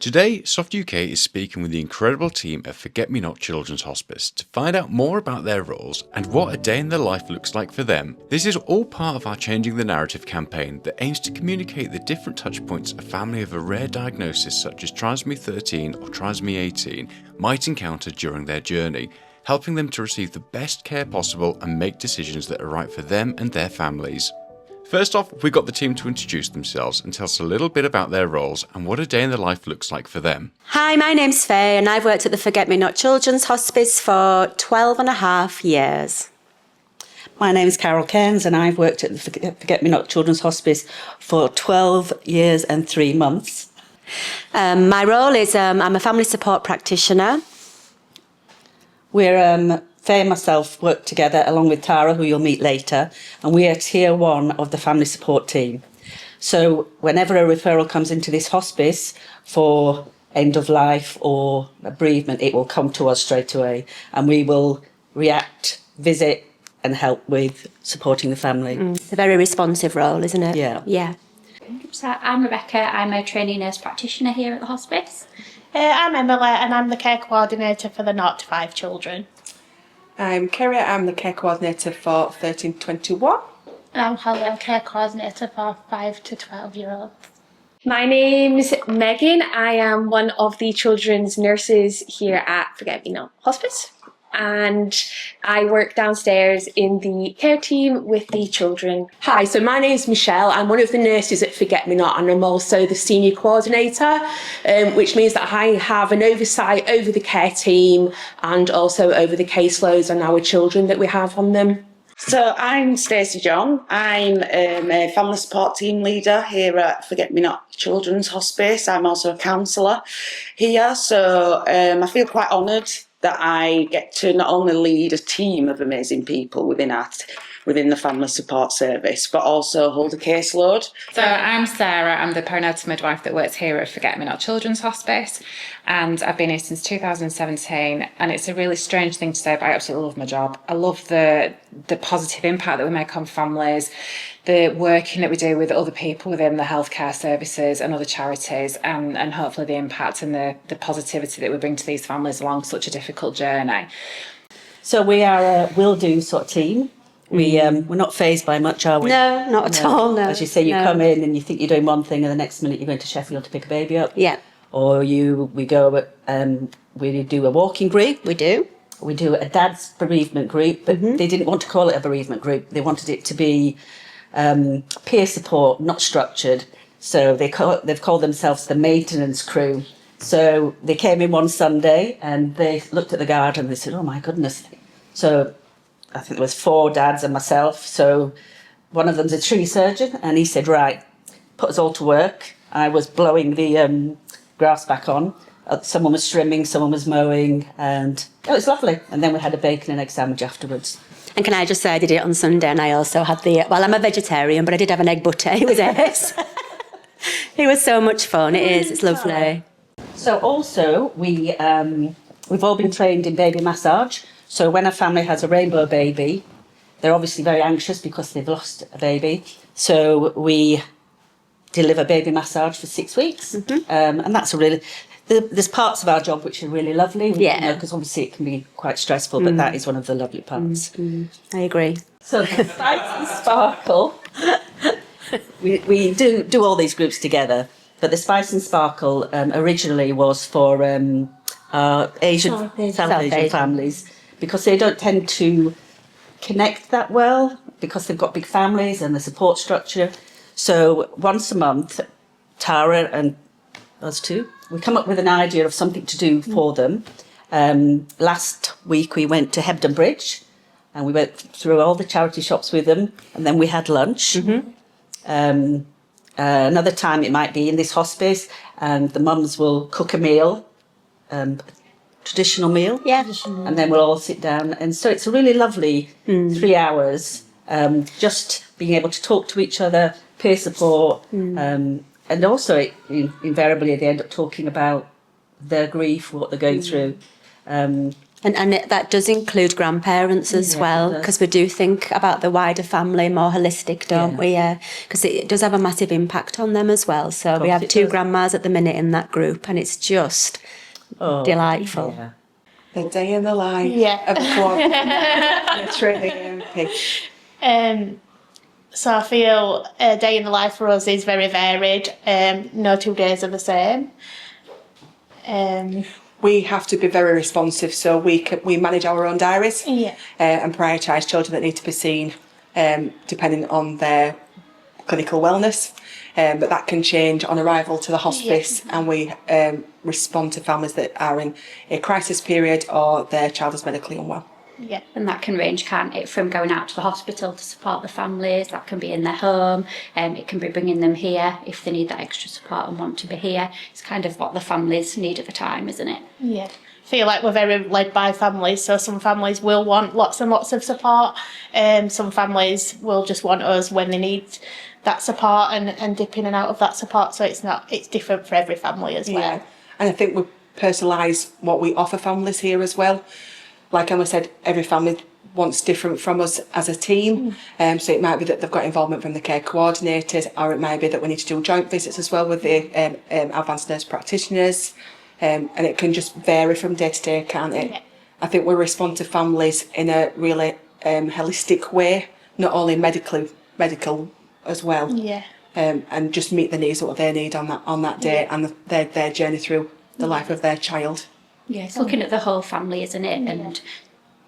Today, Soft UK is speaking with the incredible team at Forget Me Not Children's Hospice to find out more about their roles and what a day in their life looks like for them. This is all part of our Changing the Narrative campaign that aims to communicate the different touchpoints a family of a rare diagnosis such as trisomy 13 or trisomy 18 might encounter during their journey, helping them to receive the best care possible and make decisions that are right for them and their families. First off, we got the team to introduce themselves and tell us a little bit about their roles and what a day in their life looks like for them. Hi, my name's Faye and I've worked at the Forget Me Not Children's Hospice for 12 and a half years. My name's Carol Cairns and I've worked at the Forget Me Not Children's Hospice for 12 years and 3 months. My role is I'm a family support practitioner. Faye and myself work together along with Tara, who you'll meet later, and we are tier 1 of the family support team. So whenever a referral comes into this hospice for end of life or a bereavement, it will come to us straight away and we will react, visit and help with supporting the family. It's a very responsive role, isn't it? Yeah. So I'm Rebecca, I'm a trainee nurse practitioner here at the hospice. I'm Emily and I'm the care coordinator for the 0 to 5 children. I'm Kerry, I'm the care coordinator for 13 to 21. And I'm Holly, I'm care coordinator for 5 to 12-year-olds. My name's Megan. I am one of the children's nurses here at Forget Me Not Hospice. And I work downstairs in the care team with the children. Hi, so my name's Michelle. I'm one of the nurses at Forget Me Not and I'm also the senior coordinator, which means that I have an oversight over the care team and also over the caseloads and our children that we have on them. So I'm Stacey John. I'm a family support team leader here at Forget Me Not Children's Hospice. I'm also a counsellor here, so I feel quite honoured that I get to not only lead a team of amazing people within the family support service, but also hold a caseload. So I'm Sarah, I'm the perinatal midwife that works here at Forget Me Not Children's Hospice, and I've been here since 2017, and it's a really strange thing to say, but I absolutely love my job. I love the positive impact that we make on families, the working that we do with other people within the healthcare services and other charities, and hopefully the impact and the positivity that we bring to these families along such a difficult journey. So we are a will-do sort of team. We're not fazed by much, are we? No, not at all, no. As you say, you come in and you think you're doing one thing and the next minute you're going to Sheffield to pick a baby up. Yeah. Or we do a walking group. We do. We do a dad's bereavement group, but they didn't want to call it a bereavement group. They wanted it to be peer support, not structured. So they've called themselves the maintenance crew. So they came in one Sunday and they looked at the garden and they said, oh my goodness. So I think there was 4 dads and myself. So one of them's a tree surgeon and he said, right, put us all to work. I was blowing the grass back on. Someone was trimming, someone was mowing, and it was lovely. And then we had a bacon and egg sandwich afterwards. And can I just say I did it on Sunday and I also had I'm a vegetarian, but I did have an egg butter. It was ace. It was so much fun. It is. It's lovely. So also we've all been trained in baby massage. So when a family has a rainbow baby, they're obviously very anxious because they've lost a baby. So we deliver baby massage for 6 weeks. And that's there's parts of our job which are really lovely. Yeah. Because obviously it can be quite stressful, but that is one of the lovely parts. I agree. So the Spice and Sparkle, we do all these groups together, but the Spice and Sparkle originally was for South Asian families, because they don't tend to connect that well because they've got big families and the support structure. So once a month, Tara and us two, we come up with an idea of something to do for them. Last week we went to Hebden Bridge and we went through all the charity shops with them and then we had lunch. Another time it might be in this hospice and the mums will cook a meal, traditional meal. Yeah. And then we'll all sit down. And so it's a really lovely 3 hours, just being able to talk to each other, peer support, and also invariably they end up talking about their grief, what they're going through. That does include grandparents as well, because we do think about the wider family more holistic, don't we? Yeah, because it does have a massive impact on them as well. So we have 2 grandmas at the minute in that group, and it's just delightful. Yeah. The day in the life Yeah. of a coordinator. It's really epic. So I feel a day in the life for us is very varied. No 2 days are the same. We have to be very responsive, so we manage our own diaries and prioritise children that need to be seen depending on their clinical wellness. But that can change on arrival to the hospice, and we respond to families that are in a crisis period or their child is medically unwell. Yeah. And that can range, can't it, from going out to the hospital to support the families, that can be in their home, it can be bringing them here if they need that extra support and want to be here. It's kind of what the families need at the time, isn't it? Yeah. I feel like we're very led by families, so some families will want lots and lots of support, some families will just want us when they need that support and dip in and out of that support, so it's different for every family as well. Yeah. And I think we personalise what we offer families here as well. Like Emma said, every family wants different from us as a team. So it might be that they've got involvement from the care coordinators, or it might be that we need to do joint visits as well with the advanced nurse practitioners. And it can just vary from day to day, can't it? Yeah. I think we respond to families in a really holistic way, not only medical as well. Yeah. And just meet the needs of what they need on that day and their journey through the life of their child. Yeah, it's looking at the whole family, isn't it? And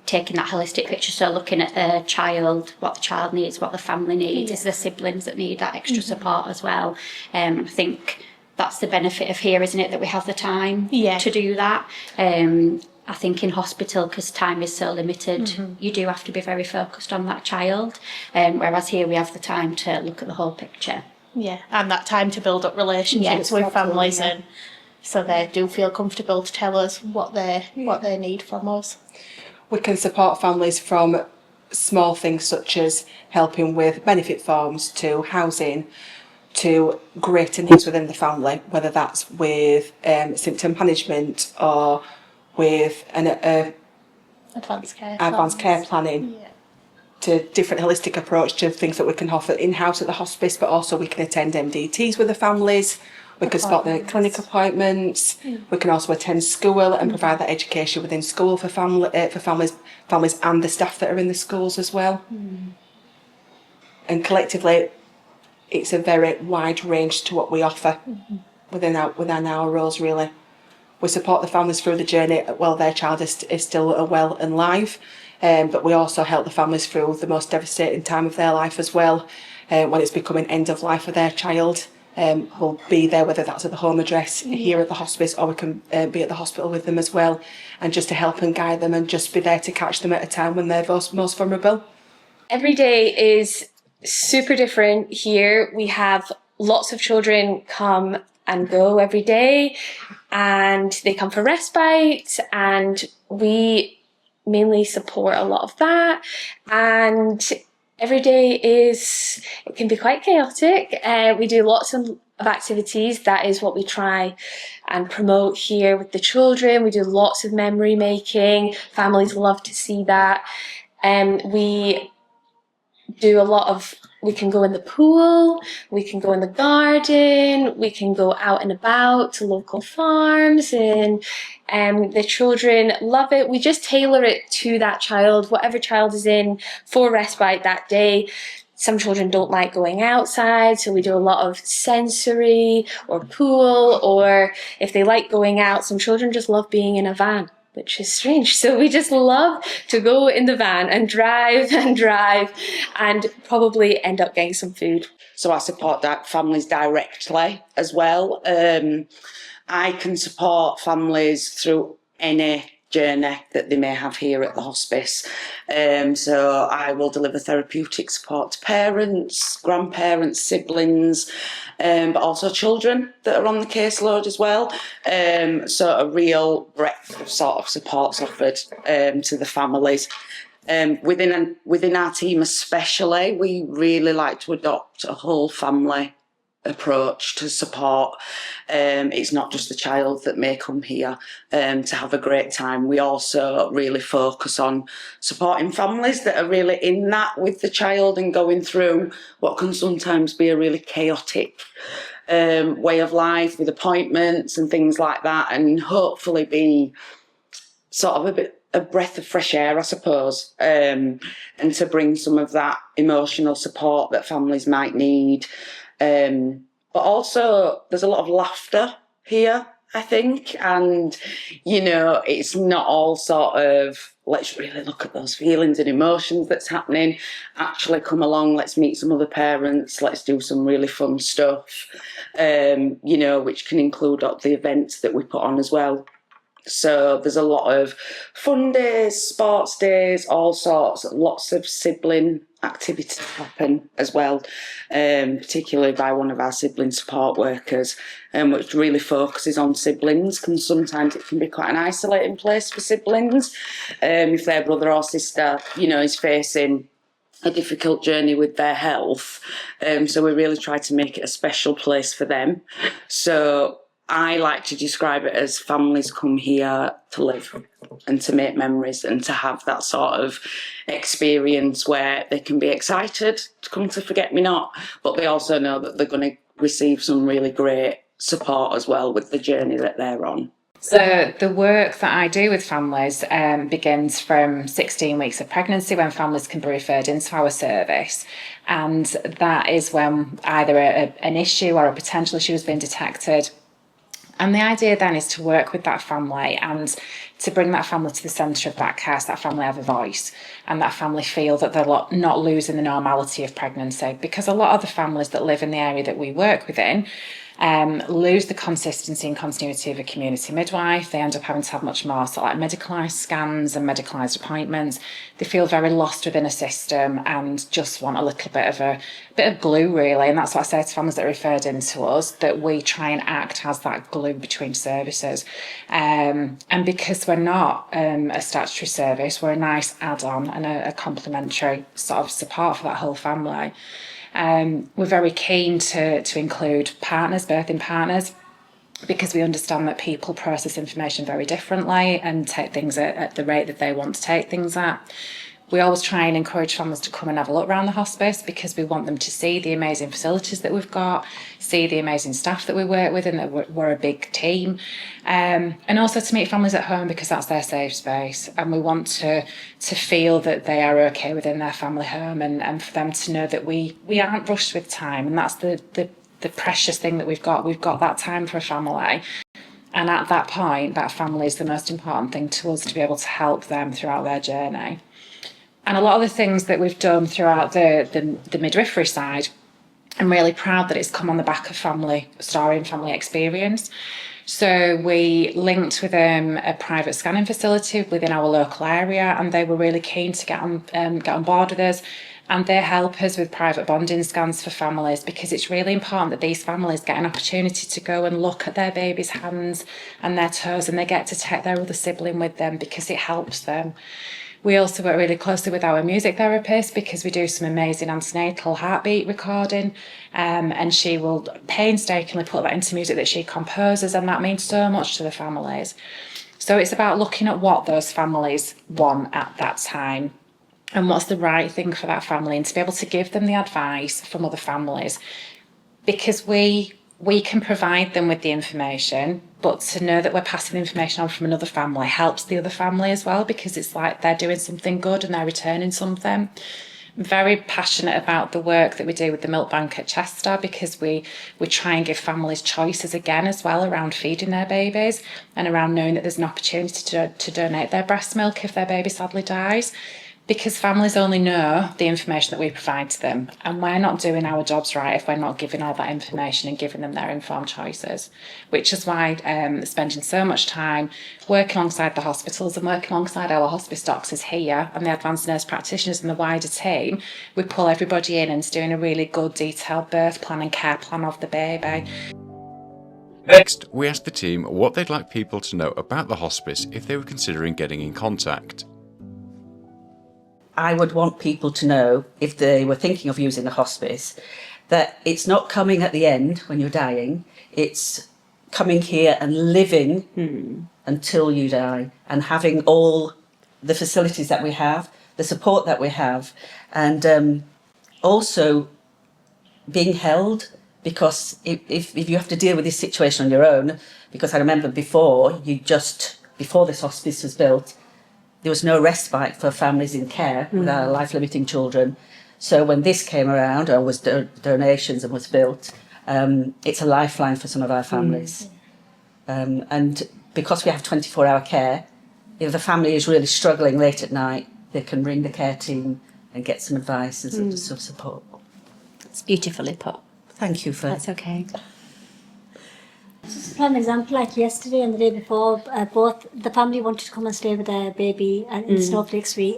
taking that holistic picture, so looking at the child, what the child needs, what the family needs, is the siblings that need that extra support as well. I think that's the benefit of here, isn't it, that we have the time to do that. I think in hospital, because time is so limited, you do have to be very focused on that child, whereas here we have the time to look at the whole picture. Yeah, and that time to build up relationships with families and so they do feel comfortable to tell us what they need from us. We can support families from small things such as helping with benefit forms to housing to greater needs within the family, whether that's with symptom management or with an advanced care planning. To different holistic approach to things that we can offer in-house at the hospice, but also we can attend MDTs with the families. We can spot their clinic appointments. We can also attend school and provide that education within school for families and the staff that are in the schools as well. And collectively, it's a very wide range to what we offer within our roles. Really, we support the families through the journey while their child is still well and live, but we also help the families through the most devastating time of their life as well, when it's becoming end of life for their child. We'll be there, whether that's at the home address here at the hospice, or we can be at the hospital with them as well, and just to help and guide them and just be there to catch them at a time when they're most vulnerable. Every day is super different here. We have lots of children come and go every day, and they come for respite, and we mainly support a lot of that. And every day it can be quite chaotic. We do lots of activities. That is what we try and promote here with the children. We do lots of memory making. Families love to see that. We do a lot of, we can go in the pool, we can go in the garden, we can go out and about to local farms, and the children love it. We just tailor it to that child, whatever child is in for respite that day. Some children don't like going outside, so we do a lot of sensory or pool, or if they like going out, some children just love being in a van, which is strange. So we just love to go in the van and drive and probably end up getting some food. So I support families directly as well. I can support families through any journey that they may have here at the hospice. So I will deliver therapeutic support to parents, grandparents, siblings, but also children that are on the caseload as well. So a real breadth of sort of supports offered to the families. Within our team especially, we really like to adopt a whole family approach to support. It's not just the child that may come here to have a great time. We also really focus on supporting families that are really in that with the child and going through what can sometimes be a really chaotic way of life with appointments and things like that, and hopefully be sort of a breath of fresh air, I suppose, and to bring some of that emotional support that families might need. But also, there's a lot of laughter here, I think, and, you know, it's not all sort of, let's really look at those feelings and emotions that's happening. Actually come along, let's meet some other parents, let's do some really fun stuff, you know, which can include the events that we put on as well. So there's a lot of fun days, sports days, all sorts, lots of sibling activities happen as well, particularly by one of our sibling support workers, which really focuses on siblings, because sometimes it can be quite an isolating place for siblings. If their brother or sister, you know, is facing a difficult journey with their health. So we really try to make it a special place for them. So I like to describe it as families come here to live and to make memories and to have that sort of experience where they can be excited to come to Forget Me Not, but they also know that they're going to receive some really great support as well with the journey that they're on. So the work that I do with families begins from 16 weeks of pregnancy, when families can be referred into our service. And that is when either an issue or a potential issue has been detected. And the idea then is to work with that family and to bring that family to the centre of that care, so that family have a voice and that family feel that they're not losing the normality of pregnancy. Because a lot of the families that live in the area that we work within lose the consistency and continuity of a community midwife. They end up having to have much more sort of like medicalised scans and medicalised appointments. They feel very lost within a system and just want a little bit of glue, really. And that's what I say to families that are referred in to us, that we try and act as that glue between services. And because we're not a statutory service, we're a nice add-on and a complementary sort of support for that whole family. We're very keen to include partners, birthing partners, because we understand that people process information very differently and take things at the rate that they want to take things at. We always try and encourage families to come and have a look around the hospice, because we want them to see the amazing facilities that we've got, see the amazing staff that we work with, and that we're a big team. And also to meet families at home, because that's their safe space. And we want to feel that they are okay within their family home, and for them to know that we aren't rushed with time. And that's the precious thing that we've got. We've got that time for a family. And at that point, that family is the most important thing to us, to be able to help them throughout their journey. And a lot of the things that we've done throughout the midwifery side, I'm really proud that it's come on the back of family story and family experience. So we linked with a private scanning facility within our local area, and they were really keen to get on board with us. And they help us with private bonding scans for families, because it's really important that these families get an opportunity to go and look at their baby's hands and their toes, and they get to take their other sibling with them, because it helps them. We also work really closely with our music therapist, because we do some amazing antenatal heartbeat recording, and she will painstakingly put that into music that she composes, and that means so much to the families. So it's about looking at what those families want at that time and what's the right thing for that family, and to be able to give them the advice from other families, because we can provide them with the information, but to know that we're passing the information on from another family helps the other family as well, because it's like they're doing something good and they're returning something. I'm very passionate about the work that we do with the Milk Bank at Chester, because we try and give families choices again as well around feeding their babies, and around knowing that there's an opportunity to donate their breast milk if their baby sadly dies. Because families only know the information that we provide to them, and we're not doing our jobs right if we're not giving all that information and giving them their informed choices, which is why spending so much time working alongside the hospitals and working alongside our hospice doctors here and the advanced nurse practitioners and the wider team, we pull everybody in and doing a really good detailed birth plan and care plan of the baby. Next, we asked the team what they'd like people to know about the hospice if they were considering getting in contact. I would want people to know, if they were thinking of using the hospice, that it's not coming at the end when you're dying, it's coming here and living until you die, and having all the facilities that we have, the support that we have, and also being held, because if you have to deal with this situation on your own, because I remember before this hospice was built, there was no respite for families in care with our life-limiting children. So when this came around, or was donations and was built, it's a lifeline for some of our families. And because we have 24-hour care, if the family is really struggling late at night, they can ring the care team and get some advice and some support. It's beautifully put. Thank you for... That's okay. Just a prime example, like yesterday and the day before, both the family wanted to come and stay with their baby in Snowflake Suite,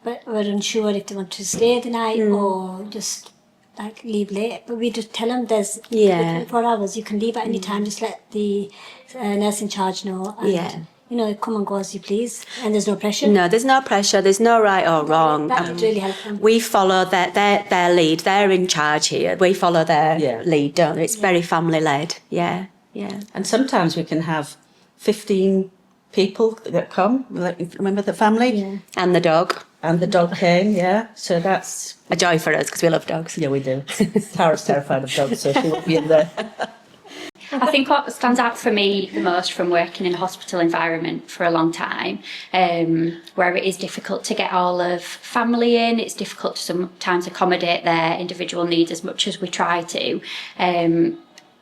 but were unsure if they wanted to stay the night or just like leave late. But we just tell them there's 24 hours, you can leave at any time, just let the nurse in charge know. And, you know, come and go as you please, and there's no pressure. No, there's no pressure. There's no right or wrong. That would really help them. We follow their lead. They're in charge here. We follow their lead, don't we? It's very family-led. Yeah. And sometimes we can have 15 people that come. Remember the family? Yeah. And the dog. And the dog came, So that's... a joy for us, because we love dogs. Yeah, we do. Tara's terrified of dogs, so she won't be in there. I think what stands out for me the most from working in a hospital environment for a long time, where it is difficult to get all of family in, it's difficult to sometimes accommodate their individual needs as much as we try to.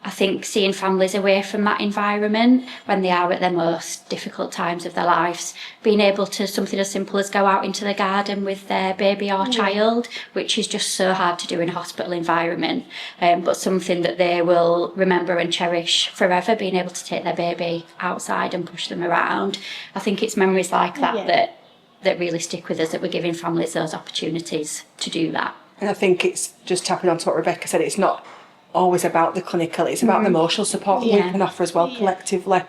I think seeing families away from that environment when they are at their most difficult times of their lives, being able to something as simple as go out into the garden with their baby or child, which is just so hard to do in a hospital environment, but something that they will remember and cherish forever, being able to take their baby outside and push them around. I think it's memories like that that really stick with us, that we're giving families those opportunities to do that. And I think it's just tapping on to what Rebecca said, it's not always about the clinical, it's about the emotional support that we can offer as well collectively.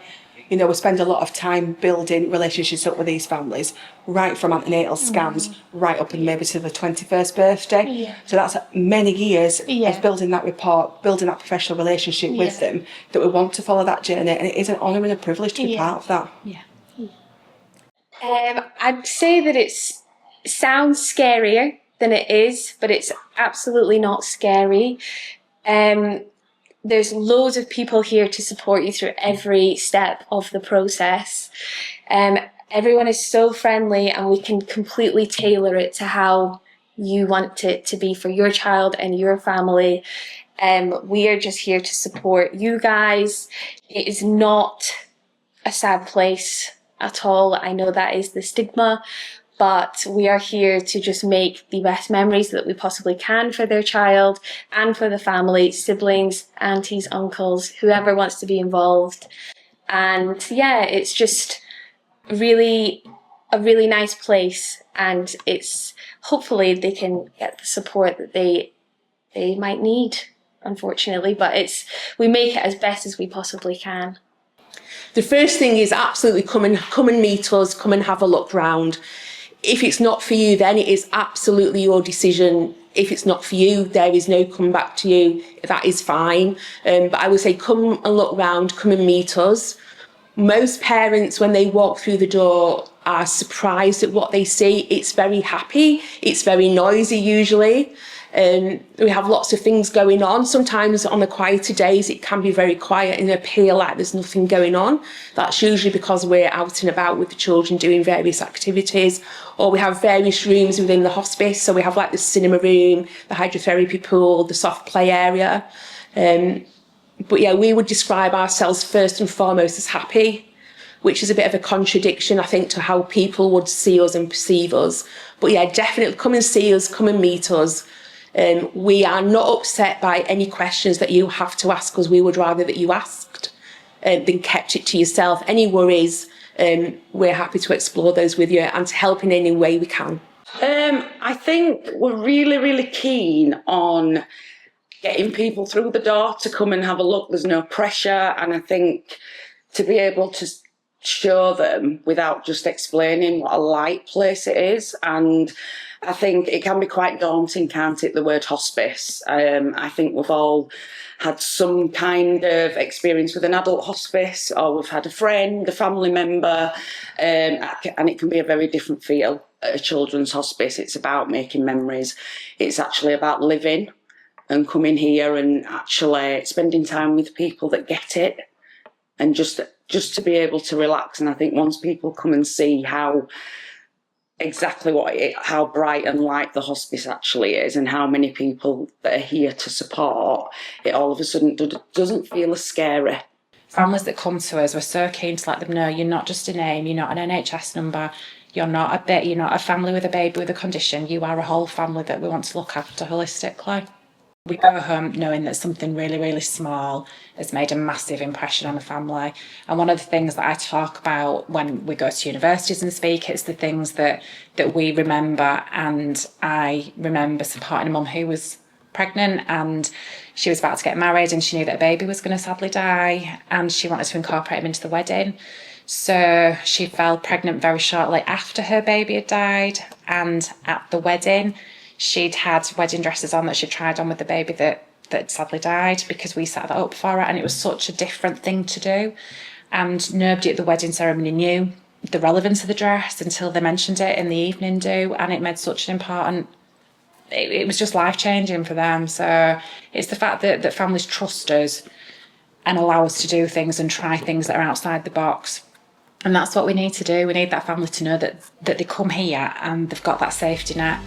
You know, we spend a lot of time building relationships up with these families, right from antenatal scans, right up and maybe to the 21st birthday. So that's many years of building that rapport, building that professional relationship with them, that we want to follow that journey, and it is an honour and a privilege to be part of that. I'd say that it sounds scarier than it is, but it's absolutely not scary. There's loads of people here to support you through every step of the process. Everyone is so friendly, and we can completely tailor it to how you want it to be for your child and your family. We are just here to support you guys. It is not a sad place at all. I know that is the stigma, but we are here to just make the best memories that we possibly can for their child and for the family, siblings, aunties, uncles, whoever wants to be involved. And it's just really a really nice place, and it's hopefully they can get the support that they might need, unfortunately, but we make it as best as we possibly can. The first thing is absolutely come and meet us, come and have a look round. If it's not for you, then it is absolutely your decision. If it's not for you, there is no come back to you. That is fine. But I would say come and look round, come and meet us. Most parents, when they walk through the door, are surprised at what they see. It's very happy. It's very noisy usually. We have lots of things going on. Sometimes on the quieter days it can be very quiet and appear like there's nothing going on. That's usually because we're out and about with the children doing various activities, or we have various rooms within the hospice. So we have like the cinema room, the hydrotherapy pool, the soft play area. But we would describe ourselves first and foremost as happy, which is a bit of a contradiction, I think, to how people would see us and perceive us. But definitely come and see us, come and meet us. We are not upset by any questions that you have to ask us. We would rather that you asked than kept it to yourself. Any worries, we're happy to explore those with you and to help in any way we can. I think we're really, really keen on getting people through the door to come and have a look. There's no pressure, and I think to be able to show them without just explaining what a light place it is. And I think it can be quite daunting, can't it, the word hospice? I think we've all had some kind of experience with an adult hospice, or we've had a friend, a family member, and it can be a very different feel at a children's hospice. It's about making memories. It's actually about living and coming here and actually spending time with people that get it, and just to be able to relax. And I think once people come and see how bright and light the hospice actually is, and how many people that are here to support, it all of a sudden doesn't feel as scary. Families that come to us, we're so keen to let them know you're not just a name, you're not an NHS number, you're not a family with a baby with a condition, you are a whole family that we want to look after holistically. We go home knowing that something really, really small has made a massive impression on the family. And one of the things that I talk about when we go to universities and speak, it's the things that we remember. And I remember supporting a mum who was pregnant, and she was about to get married, and she knew that a baby was going to sadly die, and she wanted to incorporate him into the wedding. So she fell pregnant very shortly after her baby had died, and at the wedding she'd had wedding dresses on that she'd tried on with the baby that sadly died, because we set that up for her, and it was such a different thing to do. And nobody at the wedding ceremony knew the relevance of the dress until they mentioned it in the evening do, and it made such an important, it was just life-changing for them. So it's the fact that families trust us and allow us to do things and try things that are outside the box. And that's what we need to do. We need that family to know that they come here and they've got that safety net.